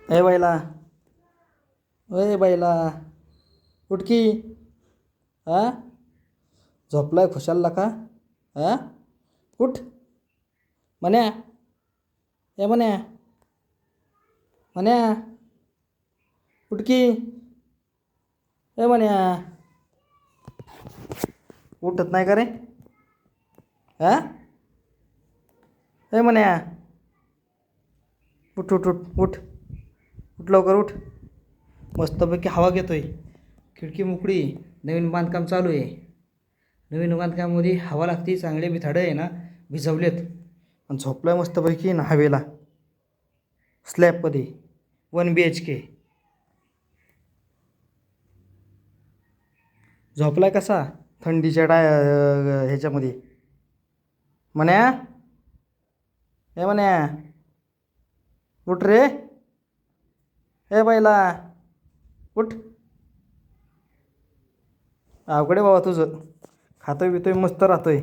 ए बाईला, ए बाईला, उठ की. हा, झोपलाय खुशालला का? हा, उठ. म्हण्या, ए म्हण्या, म्हण्या, उठ की. ए म्हण्या, उठत नाही का रे? हा, ए म्हण्या, उठ उठ उठ उठ उठ लवकर उठ. मस्तपैकी हवा घेतोय, खिडकी मोकळी, नवीन बांधकाम चालू आहे. नवीन बांधकामामध्ये हवा लागते, चांगले बिथाडं आहे ना भिजवलेत. आणि झोपलाय मस्तपैकी ना हवेला, स्लॅबमध्ये, 1 BHK. झोपलाय कसा थंडीच्या ह्याच्यामध्ये. म्हण्या, ए म्हण्या, उठ रे. ए बाईला, उठ. अवघड आहे बाबा तुझं. खातोय पितोय मस्त राहतोय.